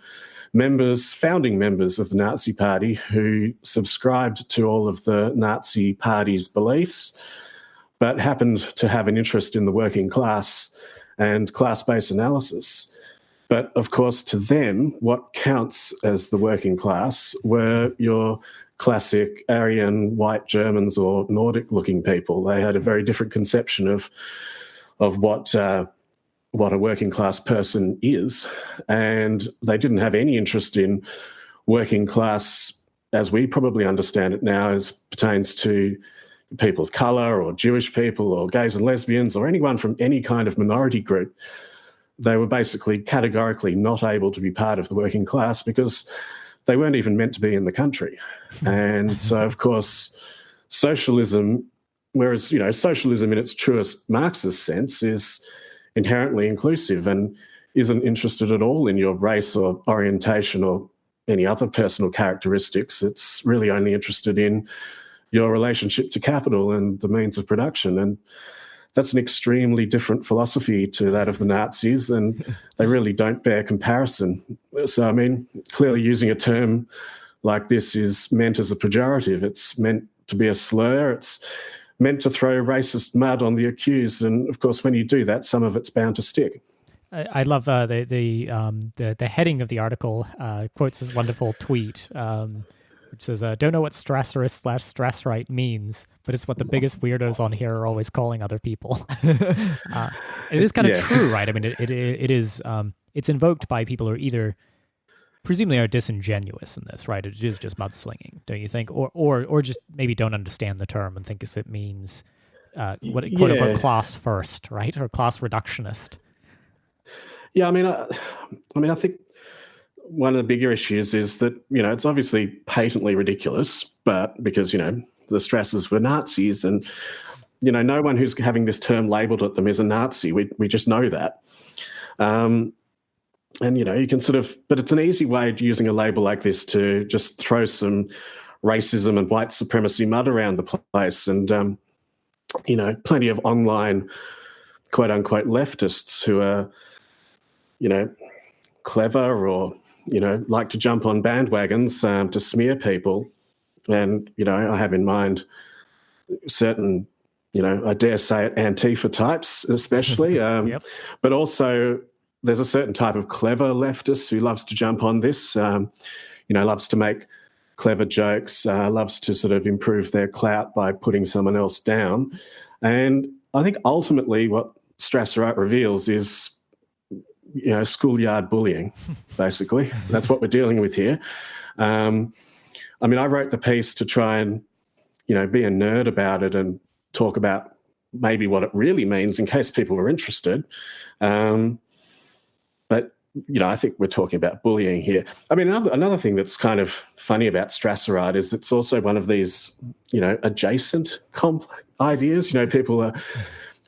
founding members of the Nazi Party, who subscribed to all of the Nazi Party's beliefs, but happened to have an interest in the working class and class-based analysis. But of course, to them, what counts as the working class were your classic Aryan white Germans or Nordic-looking people. They had a very different conception of what a working class person is, and they didn't have any interest in working class as we probably understand it now, as pertains to people of colour or Jewish people or gays and lesbians or anyone from any kind of minority group. They were basically categorically not able to be part of the working class because they weren't even meant to be in the country. And so, of course, socialism, whereas, socialism in its truest Marxist sense is inherently inclusive and isn't interested at all in your race or orientation or any other personal characteristics. It's really only interested in your relationship to capital and the means of production. And that's an extremely different philosophy to that of the Nazis, and they really don't bear comparison. So, I mean, clearly using a term like this is meant as a pejorative. It's meant to be a slur. It's meant to throw racist mud on the accused. And, of course, when you do that, some of it's bound to stick.
I love the heading of the article quotes this wonderful tweet, which says, "Don't know what Strasserist/Strasserite means, but it's what the biggest weirdos on here are always calling other people." It is kind of true, right? I mean, it is it's invoked by people who are either presumably are disingenuous in this, right? It is just mudslinging, don't you think, or just maybe don't understand the term and think it means what quote unquote class first, right, or class reductionist.
Yeah, I mean, I think one of the bigger issues is that, it's obviously patently ridiculous, but because, the Strassers were Nazis and, no one who's having this term labelled at them is a Nazi. We just know that. And, you can but it's an easy way of using a label like this to just throw some racism and white supremacy mud around the place. And, plenty of online quote unquote leftists who are, clever or, like to jump on bandwagons to smear people. And, I have in mind certain, I dare say it, Antifa types especially.
Yep.
But also there's a certain type of clever leftist who loves to jump on this, loves to make clever jokes, loves to sort of improve their clout by putting someone else down. And I think ultimately what Strasserite reveals is, schoolyard bullying, basically. That's what we're dealing with here. I wrote the piece to try and, be a nerd about it and talk about maybe what it really means in case people are interested. But I think we're talking about bullying here. I mean, another thing that's kind of funny about Strasserite is it's also one of these, adjacent ideas. People are,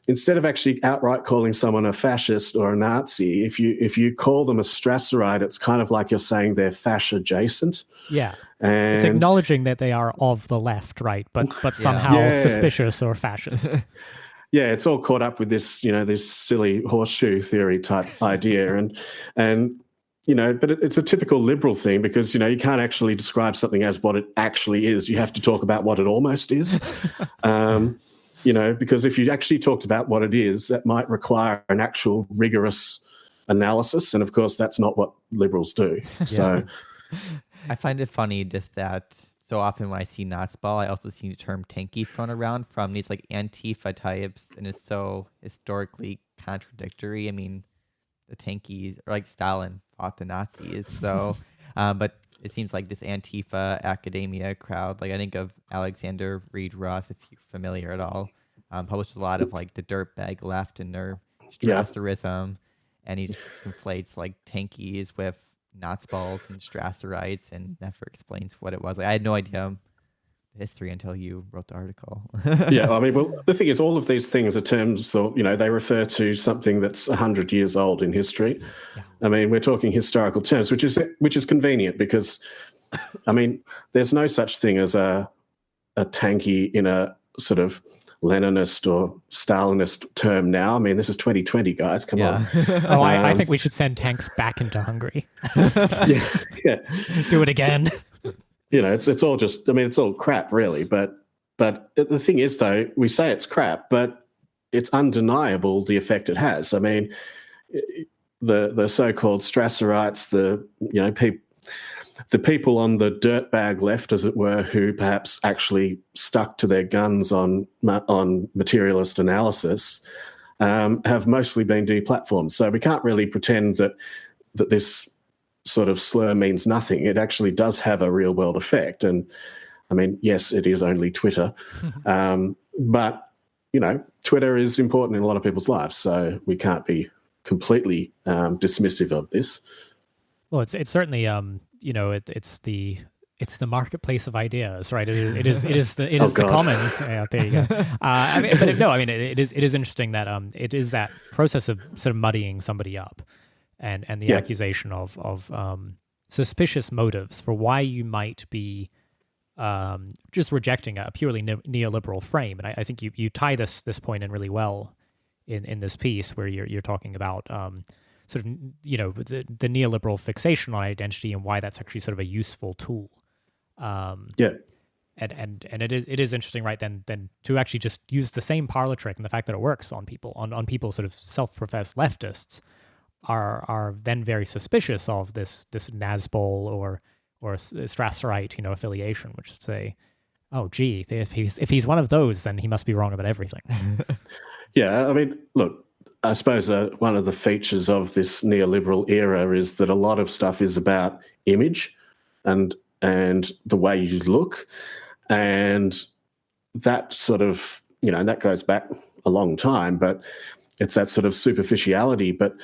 instead of actually outright calling someone a fascist or a Nazi, if you call them a Strasserite, it's kind of like you're saying they're fasc adjacent.
Yeah.
And
it's acknowledging that they are of the left, right? But somehow suspicious or fascist.
Yeah, it's all caught up with this, this silly horseshoe theory type idea. And but it's a typical liberal thing because, you can't actually describe something as what it actually is. You have to talk about what it almost is. Because if you actually talked about what it is, that might require an actual rigorous analysis. And of course, that's not what liberals do. Yeah. So
I find it funny just that so often when I see Natsball, I also see the term tanky thrown around from these like Antifa types, and it's so historically contradictory. I mean, the tankies, or like Stalin fought the Nazis, so but it seems like this Antifa academia crowd, like I think of Alexander Reed Ross, if you're familiar at all, published a lot of like the dirtbag left and their Strasserism, and he just conflates like tankies with Natsballs and Strasserites and never explains what it was. Like, I had no idea the history until you wrote the article.
Yeah, I mean, well, the thing is, all of these things are terms of, they refer to something that's 100 years old in history. Yeah. I mean, we're talking historical terms, which is convenient because, I mean, there's no such thing as a tanky in a sort of Leninist or Stalinist term now. I mean, this is 2020, guys. Come on.
Oh, I think we should send tanks back into Hungary.
yeah.
Do it again.
It's all just, I mean, it's all crap, really. But the thing is, though, we say it's crap, but it's undeniable the effect it has. I mean, the so-called Strasserites, the people on the dirtbag left, as it were, who perhaps actually stuck to their guns on materialist analysis, have mostly been deplatformed. So we can't really pretend that this sort of slur means nothing. It actually does have a real-world effect. And, I mean, yes, it is only Twitter. But, Twitter is important in a lot of people's lives, so we can't be completely dismissive of this.
Well, it's certainly it's the marketplace of ideas, right? It is the commons. Yeah, there you go. It is interesting that it is that process of sort of muddying somebody up, and the accusation of suspicious motives for why you might be just rejecting a purely neoliberal frame. And I think you tie this point in really well in this piece where you're talking about sort of, the neoliberal fixation on identity and why that's actually sort of a useful tool. And it is interesting, right? Then to actually just use the same parlor trick and the fact that it works on people, on people sort of self-professed leftists are then very suspicious of this Nazbol or Strasserite, affiliation, which say, oh, gee, if he's one of those, then he must be wrong about everything.
Yeah, I mean, look, I suppose one of the features of this neoliberal era is that a lot of stuff is about image and the way you look. And that sort of, that goes back a long time, but it's that sort of superficiality. But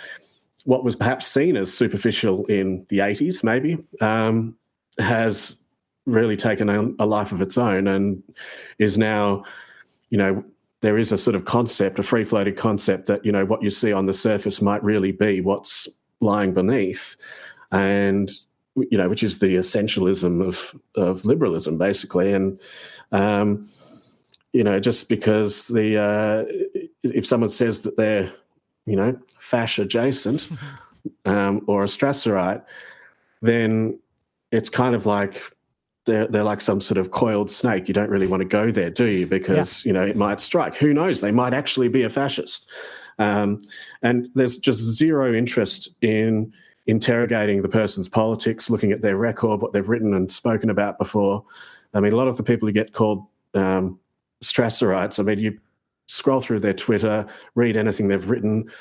what was perhaps seen as superficial in the 80s, maybe, has really taken a life of its own and is now, there is a sort of concept, a free-floating concept that, what you see on the surface might really be what's lying beneath, and, which is the essentialism of liberalism, basically. And, just because if someone says that they're, fasc adjacent or a Strasserite, then it's kind of like they're like some sort of coiled snake. You don't really want to go there, do you? Because, it might strike. Who knows? They might actually be a fascist. And there's just zero interest in interrogating the person's politics, looking at their record, what they've written and spoken about before. I mean, a lot of the people who get called Strasserites, I mean, you scroll through their Twitter, read anything they've written,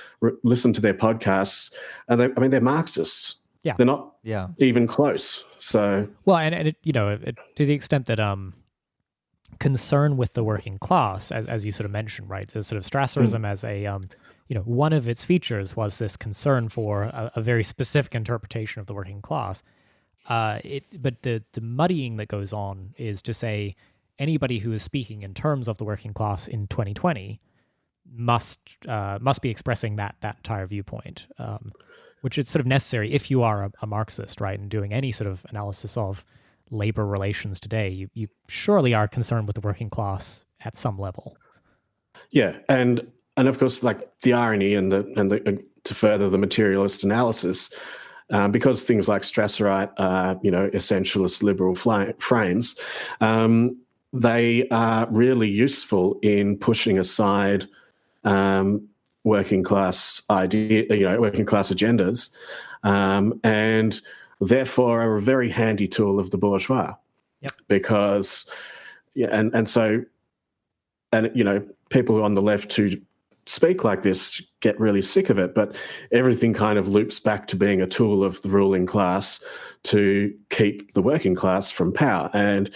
listen to their podcasts, and they're Marxists. Yeah, they're not even close. So
well, and to the extent that concern with the working class, as you sort of mentioned, right? So sort of Strasserism as a one of its features was this concern for a very specific interpretation of the working class. But the muddying that goes on is to say anybody who is speaking in terms of the working class in 2020 must be expressing that entire viewpoint, which is sort of necessary if you are a Marxist, right, and doing any sort of analysis of labor relations today. You surely are concerned with the working class at some level.
Yeah, and of course, like the irony and the to further the materialist analysis, because things like Strasserite are essentialist liberal frames, they are really useful in pushing aside working class agendas, and therefore are a very handy tool of the bourgeois.
Yep.
Because people on the left who speak like this get really sick of it, but everything kind of loops back to being a tool of the ruling class to keep the working class from power. And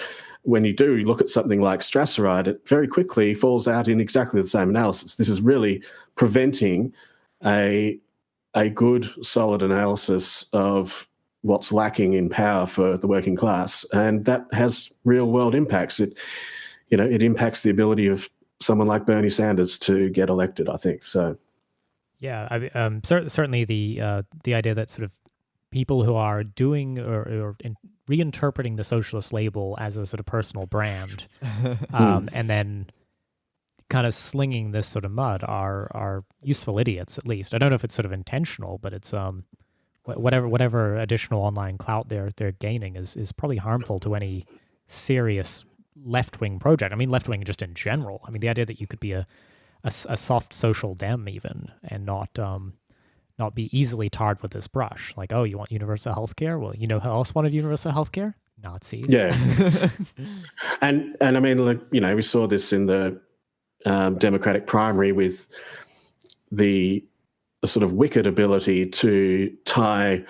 when you do look at something like Strasserite, it very quickly falls out in exactly the same analysis. This is really preventing a good, solid analysis of what's lacking in power for the working class, and that has real-world impacts. It impacts the ability of someone like Bernie Sanders to get elected, I think. So,
yeah, certainly the idea that sort of people who are doing or reinterpreting the socialist label as a sort of personal brand, and then kind of slinging this sort of mud are useful idiots, at least. I don't know if it's sort of intentional, but it's whatever additional online clout they're gaining is probably harmful to any serious left-wing project. I mean, left-wing just in general. I mean, the idea that you could be a soft social dem even and not be easily tarred with this brush. Like, oh, you want universal healthcare? Well, you know who else wanted universal healthcare? Nazis.
Yeah. and I mean, we saw this in the Democratic primary with the sort of wicked ability to tie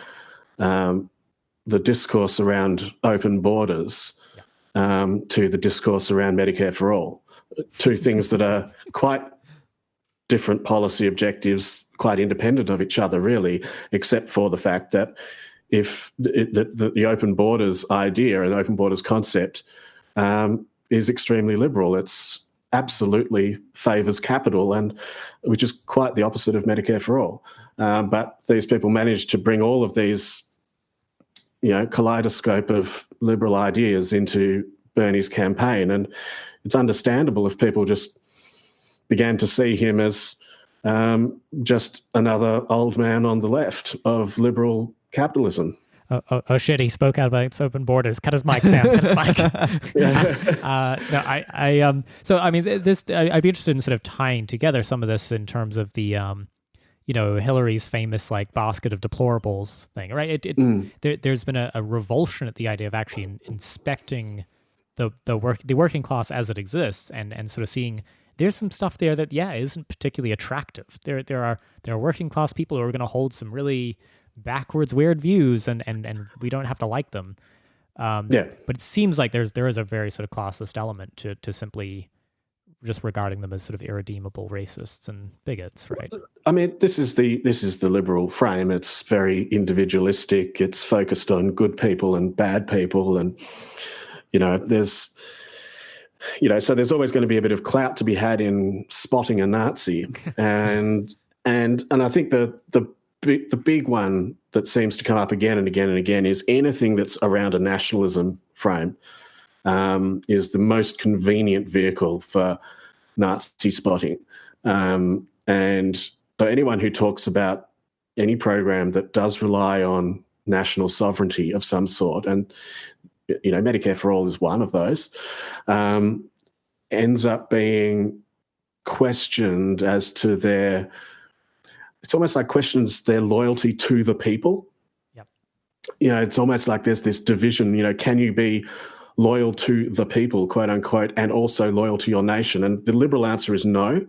the discourse around open borders to the discourse around Medicare for all. Two things that are quite different policy objectives, quite independent of each other, really, except for the fact that if the open borders idea and open borders concept is extremely liberal, it's absolutely favours capital, and which is quite the opposite of Medicare for all. But these people managed to bring all of these, kaleidoscope of liberal ideas into Bernie's campaign, and it's understandable if people just began to see him as just another old man on the left of liberal capitalism.
Oh shit! He spoke out about its open borders. Cut his mic, Sam. Cut his mic. So I mean, I'd be interested in sort of tying together some of this in terms of the, Hillary's famous like basket of deplorables thing, right? There's been a revulsion at the idea of actually inspecting the working class as it exists, and sort of seeing there's some stuff there that isn't particularly attractive. There are working class people who are going to hold some really backwards, weird views, and we don't have to like them. But it seems like there is a very sort of classist element to simply just regarding them as sort of irredeemable racists and bigots, right?
I mean, this is the liberal frame. It's very individualistic. It's focused on good people and bad people, and there's so there's always going to be a bit of clout to be had in spotting a Nazi, and I think the big one that seems to come up again and again and again is anything that's around a nationalism frame is the most convenient vehicle for Nazi spotting. And so anyone who talks about any program that does rely on national sovereignty of some sort, and Medicare for All is one of those, ends up being questioned as to their... It's almost like questions their loyalty to the people.
Yep.
It's almost like there's this division, can you be loyal to the people, quote unquote, and also loyal to your nation? And the liberal answer is no,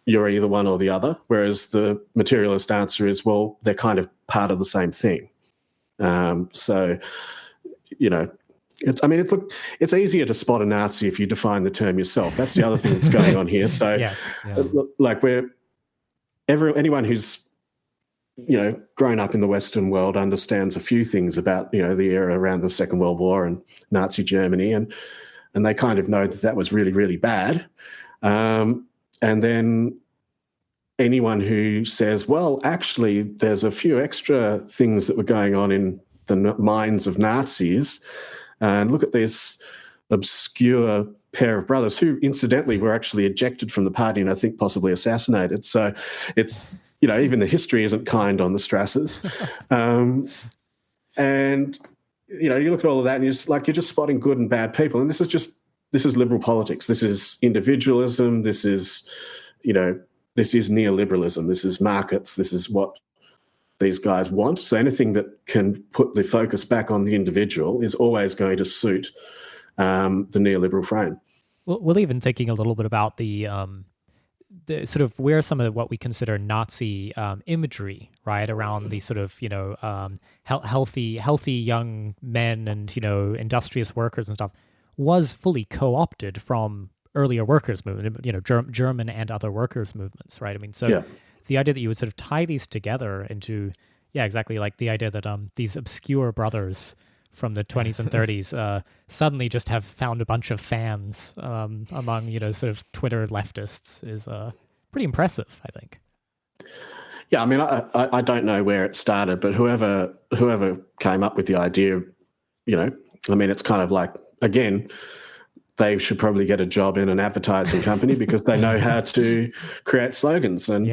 you're either one or the other. Whereas the materialist answer is, well, they're kind of part of the same thing. It's easier to spot a Nazi if you define the term yourself. That's the other thing that's going on here. So,
Yes.
like anyone who's grown up in the Western world understands a few things about the era around the Second World War and Nazi Germany, and they kind of know that was really, really bad. And then anyone who says, well, actually, there's a few extra things that were going on in the minds of Nazis. And look at this obscure pair of brothers who, incidentally, were actually ejected from the party and I think possibly assassinated. So it's, even the history isn't kind on the Strasses. And, you look at all of that and you're just spotting good and bad people. And this is liberal politics. This is individualism. This is neoliberalism. This is markets. This is what these guys want. So anything that can put the focus back on the individual is always going to suit the neoliberal frame.
Well, even thinking a little bit about the sort of where some of what we consider Nazi imagery, right, around these sort of healthy young men and industrious workers and stuff, was fully co-opted from earlier workers' movement, German and other workers' movements, right? I mean, so. Yeah. The idea that you would sort of tie these together into, exactly, like the idea that these obscure brothers from the 20s and 30s suddenly just have found a bunch of fans among, sort of Twitter leftists is pretty impressive, I think.
Yeah, I mean, I don't know where it started, but whoever came up with the idea, it's kind of like, again, they should probably get a job in an advertising company because they know how to create slogans. And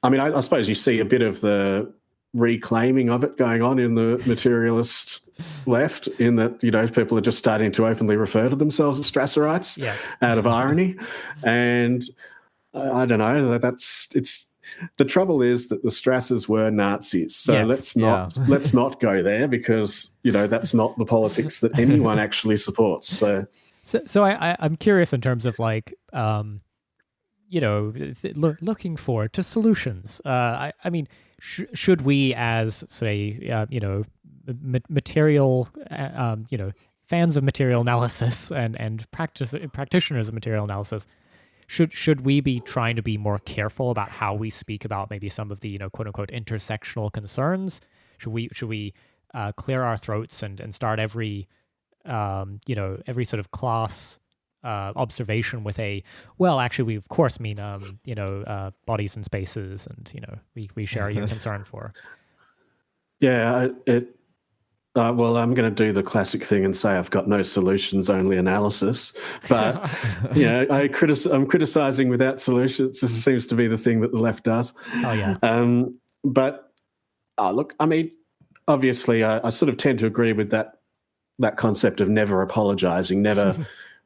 I suppose you see a bit of the reclaiming of it going on in the materialist left, in that people are just starting to openly refer to themselves as Strasserites out of irony. And I don't know, the trouble is that the Strasses were Nazis. So let's not go there, because that's not the politics that anyone actually supports.
So I'm curious in terms of like looking forward to solutions. I mean, should we, as say, material, fans of material analysis and practitioners of material analysis, should we be trying to be more careful about how we speak about maybe some of the quote unquote intersectional concerns? Should we clear our throats and start every sort of class observation with actually we of course mean bodies and spaces, and we share your concern for.
Yeah, well, I'm going to do the classic thing and say I've got no solutions, only analysis. But I'm criticizing without solutions. This seems to be the thing that the left does.
Oh yeah.
But look, I mean, obviously, I sort of tend to agree with that concept of never apologizing, never.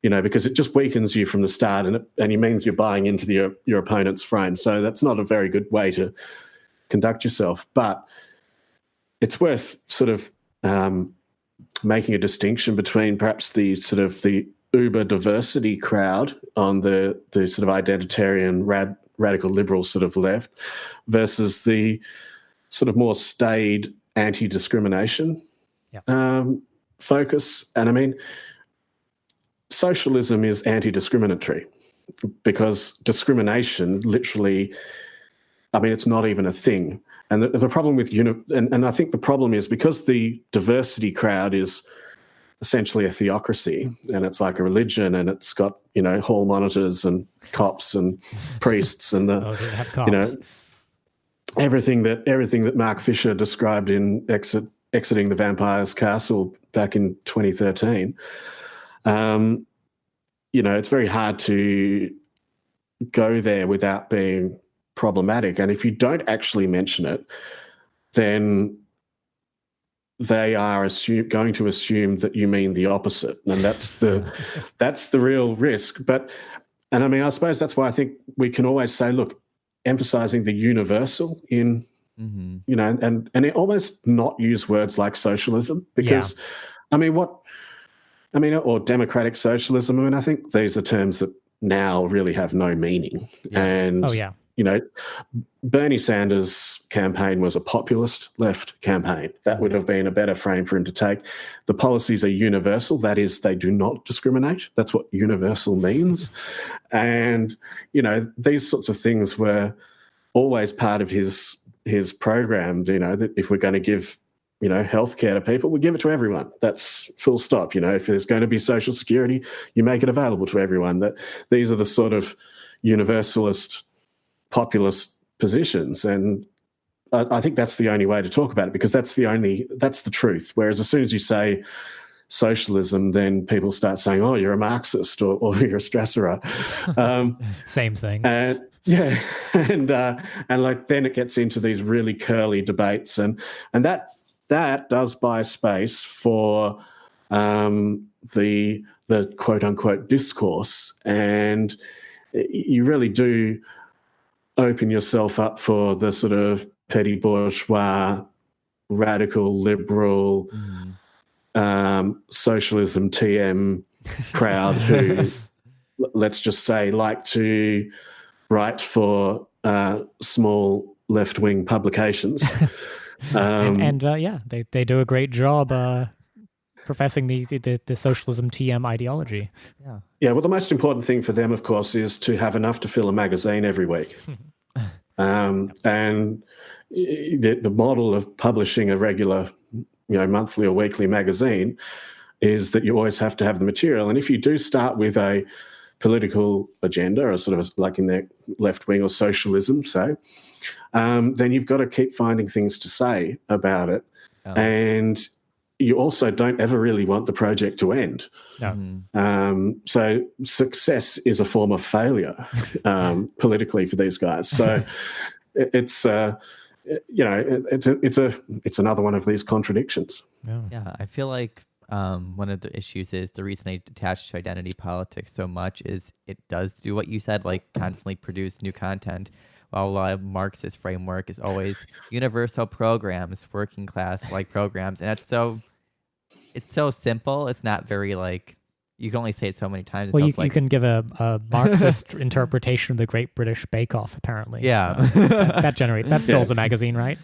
Because it just weakens you from the start, and it means you're buying into your opponent's frame. So that's not a very good way to conduct yourself. But it's worth sort of making a distinction between perhaps the sort of the uber diversity crowd on the sort of identitarian radical liberal sort of left versus the sort of more staid anti-discrimination focus. And I mean, socialism is anti-discriminatory because discrimination literally, I mean, it's not even a thing. And the problem with and I think the problem is because the diversity crowd is essentially a theocracy, and it's like a religion, and it's got hall monitors and cops and priests and everything that Mark Fisher described in Exiting the Vampire's Castle back in 2013. It's very hard to go there without being problematic. And if you don't actually mention it, then they are going to assume that you mean the opposite. And that's the real risk. And I mean, I suppose that's why I think we can always say, look, emphasizing the universal in, and it almost not use words like socialism, because or democratic socialism. I mean, I think these are terms that now really have no meaning. And you know, Bernie Sanders' campaign was a populist left campaign. That would have been a better frame for him to take. The policies are universal. That is, they do not discriminate. That's what universal means. And, you know, these sorts of things were always part of his program, you know, that if we're going to give, you know, healthcare to people, we give it to everyone. That's full stop. You know, if there's going to be social security, you make it available to everyone. That these are the sort of universalist, populist positions. And I think that's the only way to talk about it, because that's the truth. Whereas as soon as you say socialism, then people start saying, oh, you're a Marxist or you're a Strasserer.
Same thing.
Yeah, and like then it gets into these really curly debates, and that does buy space for the quote unquote discourse, and you really do open yourself up for the sort of petty bourgeois, radical, liberal, socialism TM crowd who, let's just say, like to write for small left-wing publications.
They do a great job professing the socialism TM ideology.
Yeah, well, the most important thing for them, of course, is to have enough to fill a magazine every week. And the model of publishing a regular, you know, monthly or weekly magazine is that you always have to have the material. And if you do start with a political agenda, or sort of like in their left wing or socialism, say, then you've got to keep finding things to say about it. And you also don't ever really want the project to end. So success is a form of failure politically for these guys. So it's you know, it's another one of these contradictions.
Yeah, I feel like one of the issues is the reason I attach to identity politics so much is it does do what you said, like constantly produce new content, while Marxist framework is always universal programs, working class like programs, and it's so simple. It's not very like, you can only say it so many times.
Well, you can give a Marxist interpretation of the Great British Bake Off, apparently.
Yeah.
that fills a magazine, right?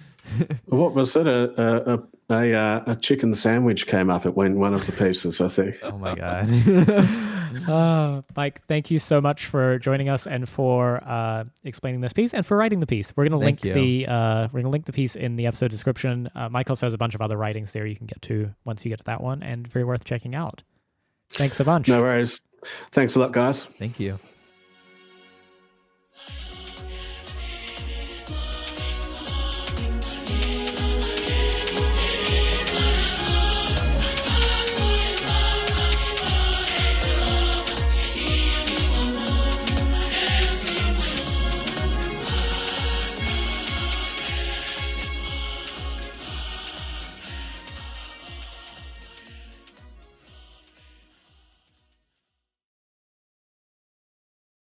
What was it? A chicken sandwich came up at one of the pieces, I think.
Oh my god.
Mike, thank you so much for joining us and for explaining this piece and for writing the piece. We're going to link the piece in the episode description. Mike also has a bunch of other writings there you can get to once you get to that one, and very worth checking out. Thanks a bunch.
No worries. Thanks a lot, guys.
Thank you.